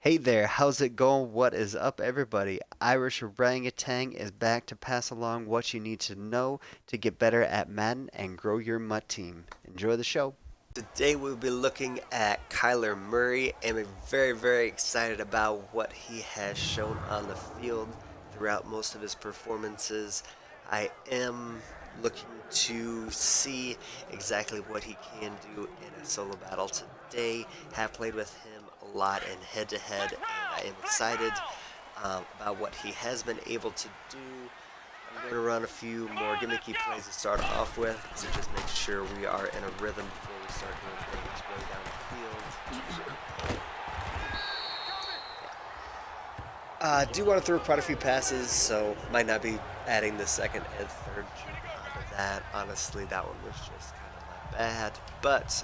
Hey there, how's it going? What is up, everybody? Irish Orangutan is back to pass along what you need to know to get better at Madden and grow your MUT team. Enjoy the show. Today we'll be looking at Kyler Murray, and I'm very excited about what he has shown on the field throughout most of his performances. I am looking to see exactly what he can do in a solo battle today. Have played with him a lot in head-to-head, and I am excited about what he has been able to do. I'm going to run a few more gimmicky plays to start off with to just make sure we are in a rhythm before we start doing things way down the field. I do want to throw quite a few passes, so might not be adding the second and third juke onto that. Honestly, that one was just kind of my bad. But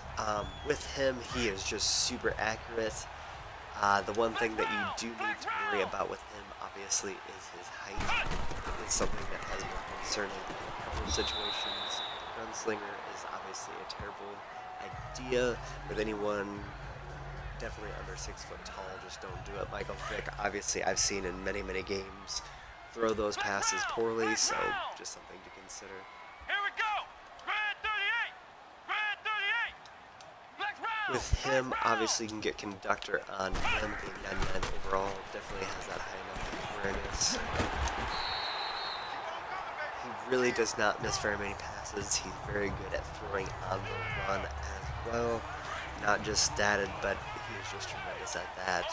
with him, he is just super accurate. The one thing that you do need to worry about with him, obviously, is his height. It's something that has been concerning in a couple of situations. Gunslinger is obviously a terrible idea with anyone definitely under 6 foot tall. Just don't do it. Michael Vick, obviously, I've seen in many games throw those passes poorly, so just something to consider. Here we go. Red 38. Red 38. With him, obviously, you can get conductor on him. Being 99 overall definitely has that high enough awareness. He really does not miss very many passes. He's very good at throwing on the run as well. Not just statted, but he is just tremendous at that.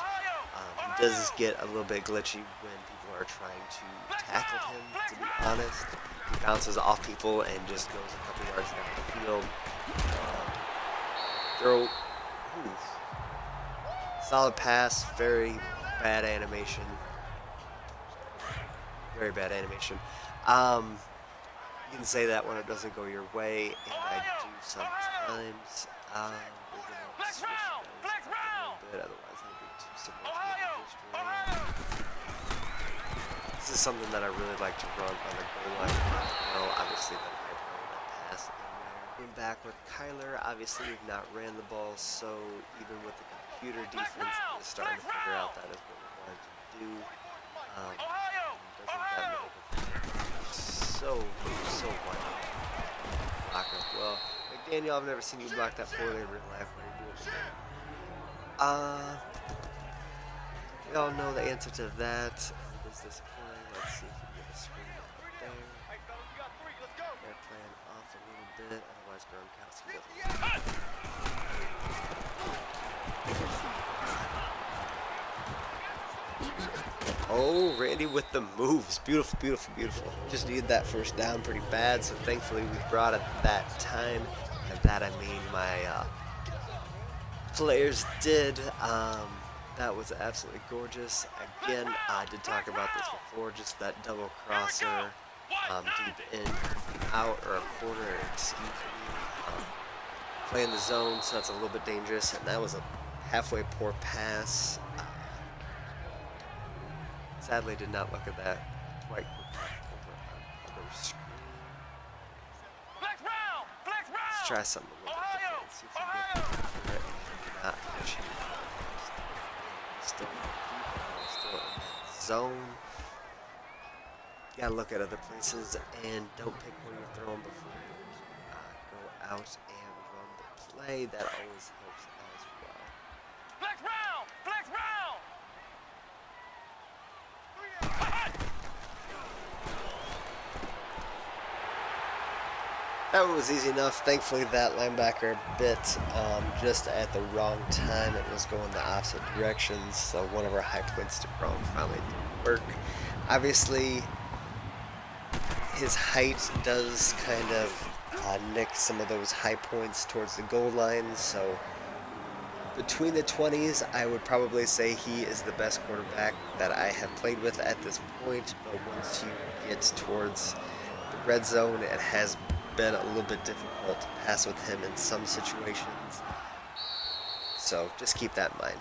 He does get a little bit glitchy when people are trying to tackle him, to be honest. He bounces off people and just goes a couple yards down the field. Throw. Solid pass, very bad animation. Very bad animation. You can say that when it doesn't go your way, and I do sometimes. We're gonna switch those up a little bit, otherwise it'll be too similar to history. This is something that I really like to run on the goal line. Obviously, that I throw that pass in there. Going back with Kyler, obviously we've not ran the ball, so even with the computer defense is starting to figure out that is what we wanted to do. Doesn't that make it so wonderful blocker? Well, McDaniel, I've never seen you block that poorly in real life. What are you doing today? We all know the answer to that. Is disappointing. Let's see if we can get a screen up there. They're playing off a little bit, otherwise Gronkowski doesn't. Oh, Randy with the moves. Beautiful. Just needed that first down pretty bad, so thankfully we brought it that time. And that I mean my players did. That was absolutely gorgeous. Again, I did talk about this before, just that double crosser deep in, out, or a corner, excuse me. Playing the zone, so that's a little bit dangerous, and that was a halfway poor pass. Sadly, did not look at that quite quickly over on the screen. Let's try something a little bit different. See if we can get it not achieve. Still in that zone. You gotta look at other places and don't pick where you're throwing before you go out and run the play. That always helps as well. Flex round. That one was easy enough. Thankfully, that linebacker bit just at the wrong time. It was going the opposite direction, so one of our high points to Gronk finally didn't work. Obviously, his height does kind of nick some of those high points towards the goal line, so between the 20s, I would probably say he is the best quarterback that I have played with at this point, but once you get towards the red zone, it has been a little bit difficult to pass with him in some situations, so just keep that in mind.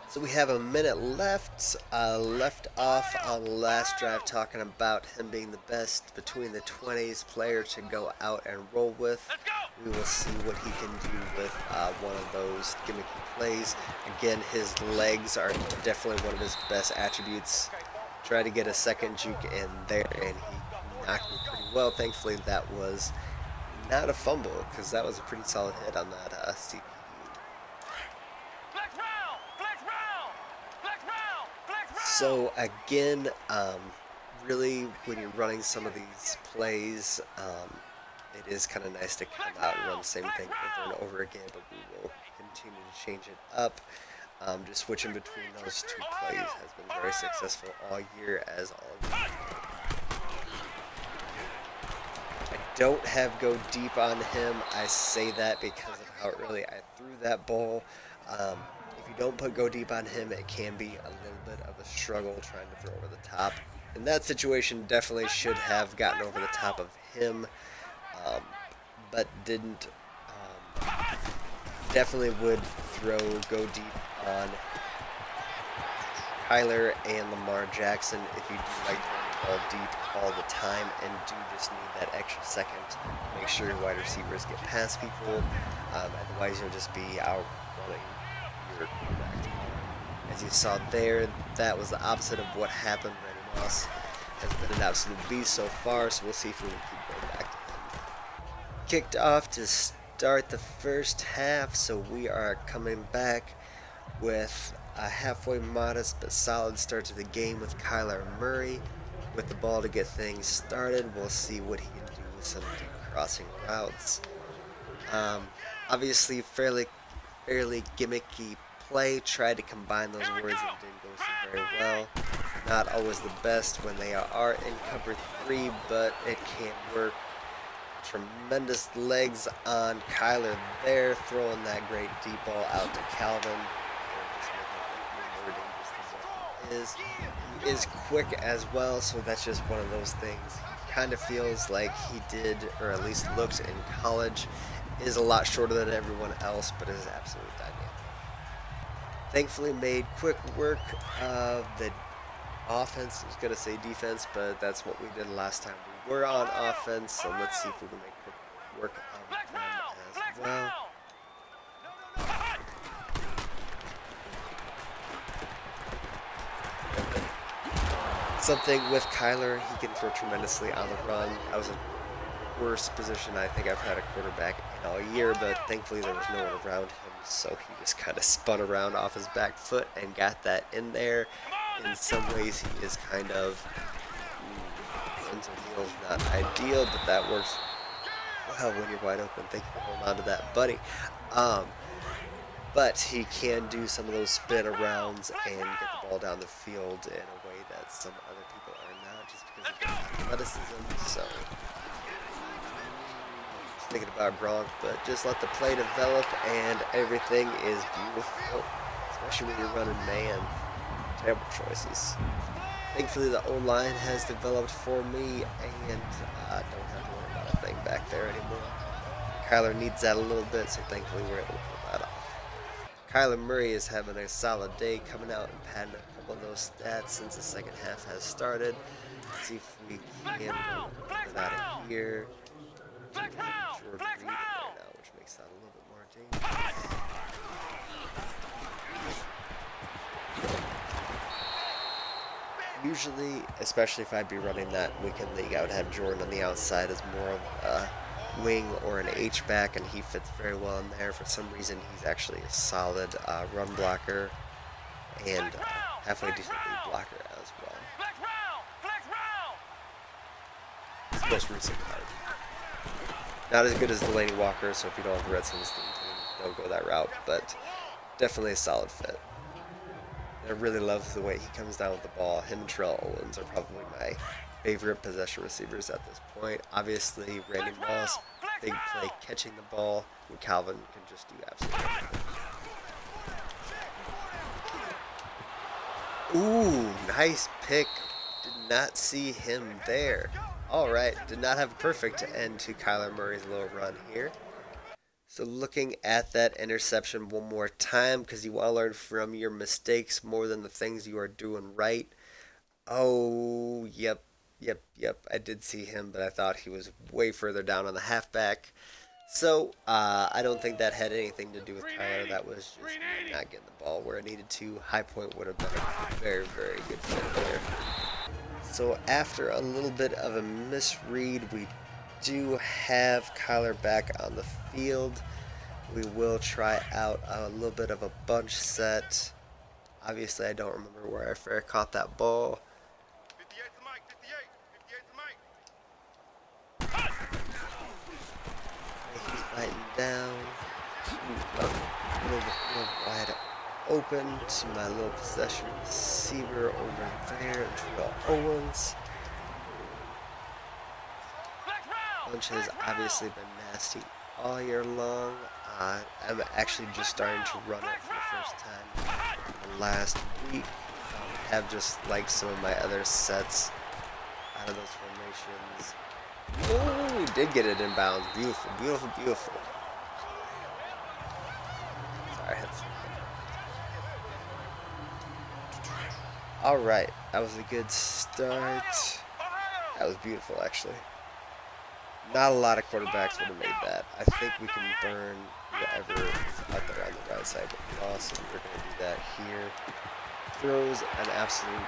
So we have a minute left. Left off on the last drive talking about him being the best between the 20s player to go out and roll with. Let's go. We will see what he can do with one of those gimmicky plays. Again, his legs are definitely one of his best attributes. Try to get a second juke in there, and he knocked me pretty well. Thankfully, that was not a fumble, because that was a pretty solid hit on that CPE. Flex round. Flex round. Flex round. Flex round. So again, really, when you're running some of these plays, it is kind of nice to come out and run the same thing over and over again, but we will continue to change it up. Just switching between those two plays has been very successful all year, as all of you know. I don't have go deep on him. I say that because of how early I threw that ball. If you don't put go deep on him, it can be a little bit of a struggle trying to throw over the top. In that situation, definitely should have gotten over the top of him, but didn't. Definitely would throw go deep on Kyler and Lamar Jackson if you do like throwing the ball deep all the time and do just need that extra second to make sure your wide receivers get past people. Otherwise, you'll just be out running your quarterback. As you saw there, that was the opposite of what happened. Randy Moss has been an absolute beast so far, so we'll see if we can keep going back to him. Kicked off to start the first half, so we are coming back with a halfway modest but solid start to the game with Kyler Murray with the ball to get things started. We'll see what he can do with some deep crossing routes. Obviously, fairly gimmicky play. Tried to combine those words and didn't go so very well. Not always the best when they are in cover 3, but it can work. Tremendous legs on Kyler there, throwing that great deep ball out to Calvin. He is quick as well, so that's just one of those things. He kind of feels like he did, or at least looked in college. Is a lot shorter than everyone else, but is absolutely dynamic. Thankfully made quick work of the offense. I was going to say defense, but that's what we did last time we were on offense, so let's see if we can make quick work of them as well. Something with Kyler, he can throw tremendously on the run. That was a worst position I think I've had a quarterback in all year, but thankfully there was no one around him, so he just kind of spun around off his back foot and got that in there. In some ways, he is kind of ends and heels, not ideal, but that works well when you're wide open. Thank you for holding on to that, buddy. But he can do some of those spin arounds and get the ball down the field in a way that some other people are not, just because of their athleticism. So, just thinking about Gronk, but just let the play develop, and everything is beautiful, especially when you're running man. Terrible choices. Thankfully, the O-line has developed for me, and I don't have to worry about a thing back there anymore. Kyler needs that a little bit, so thankfully we're able to pull that off. Kyler Murray is having a solid day, coming out and padding a couple of those stats since the second half has started. Let's see if we can get out of here. Short read right now, which makes that a little bit more dangerous. Usually, especially if I'd be running that weekend league, I would have Jordan on the outside as more of a wing or an H-back, and he fits very well in there. For some reason, he's actually a solid run blocker and halfway decent lead blocker as well. It's the most recent card. Not as good as Delaney Walker, so if you don't have the Redskins team, don't go that route, but definitely a solid fit. I really love the way he comes down with the ball. Him and Terrell Owens are probably my favorite possession receivers at this point. Obviously, Randy Moss, big play catching the ball, and Calvin can just do absolutely everything. Ooh, nice pick. Did not see him there. All right, did not have a perfect end to Kyler Murray's little run here. So looking at that interception one more time because you want to learn from your mistakes more than the things you are doing right. Oh, yep. I did see him, but I thought he was way further down on the halfback. So I don't think that had anything to do with Kyler. That was just me not getting the ball where it needed to. High point would have been a very good fit there. So after a little bit of a misread, we do have Kyler back on the field. We will try out a little bit of a bunch set. Obviously, I don't remember where I first caught that ball. 58 to Mike, 58, 58 to Mike. He's biting down. Ooh, a little wide open to my little possession receiver over there, Terrell Owens. Bunch has obviously been nasty all year long. I'm actually just starting to run it for the first time last week. Have just like some of my other sets out of those formations. Oh, did get it inbounds. Beautiful. Sorry, I had some. All right, that was a good start. That was beautiful, actually. Not a lot of quarterbacks would have made that. I think we can burn whatever is out there on the right side. But awesome, we're going to do that here. Throws an absolute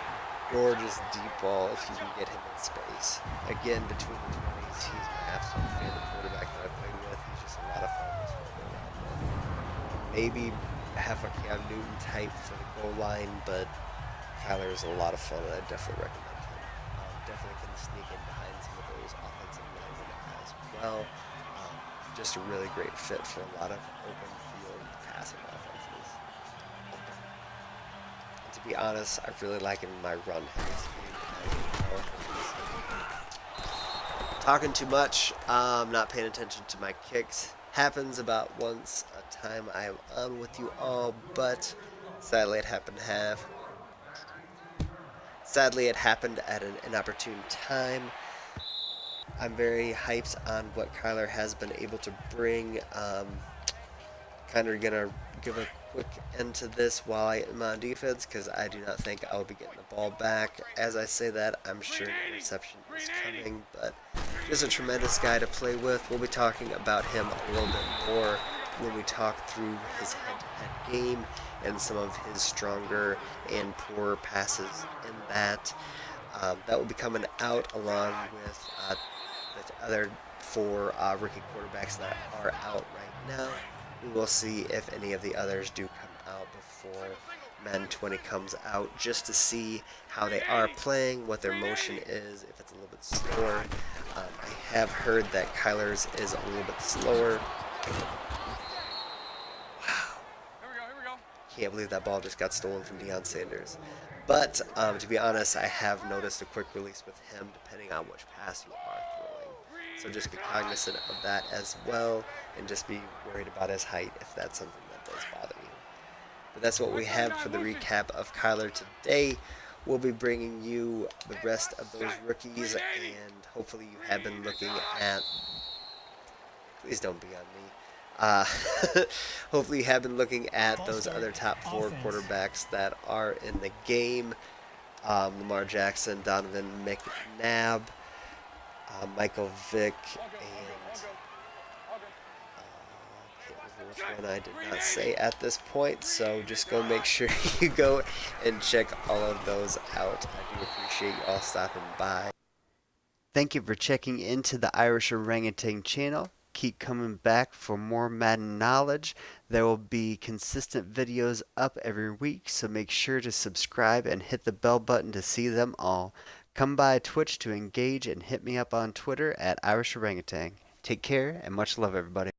gorgeous deep ball if you can get him in space. Again, between the 20s, he's my absolute favorite quarterback that I've played with. He's just a lot of fun to swim around with. Maybe have a Cam Newton type for the goal line, but Kyler is a lot of fun, and I definitely recommend him. Definitely can sneak in behind some of those offensive linemen as well. Just a really great fit for a lot of open field passing offenses. And to be honest, I really like him in my run heavy scheme as well. Talking too much, not paying attention to my kicks. Happens about once a time I am on with you all, but sadly it happened at an inopportune time. I'm very hyped on what Kyler has been able to bring. Kind of gonna give a quick end to this while I am on defense because I do not think I'll be getting the ball back. As I say that, I'm sure an interception is coming, but just a tremendous guy to play with. We'll be talking about him a little bit more when we talk through his head-to-head game and some of his stronger and poorer passes in that. That will be coming out along with the other four rookie quarterbacks that are out right now. We will see if any of the others do come out before Madden 20 comes out, just to see how they are playing, what their motion is, if it's a little bit slower. I have heard that Kyler's is a little bit slower. Wow. Here we go. Can't believe that ball just got stolen from Deion Sanders. But to be honest, I have noticed a quick release with him depending on which pass you are throwing. So just be cognizant of that as well, and just be worried about his height if that's something that does bother you. But that's what we have for the recap of Kyler today. We'll be bringing you the rest of those rookies, and hopefully you have been looking at... Please don't be on me. Hopefully you have been looking at those other top four quarterbacks that are in the game. Lamar Jackson, Donovan McNabb, Michael Vick, and can't remember which one I did not say at this point, so just go make sure you go and check all of those out. I do appreciate you all stopping by. Thank you for checking into the Irish Orangutan channel. Keep coming back for more Madden knowledge. There will be consistent videos up every week, so make sure to subscribe and hit the bell button to see them all. Come by Twitch to engage and hit me up on Twitter at Irish Orangutan. Take care and much love, everybody.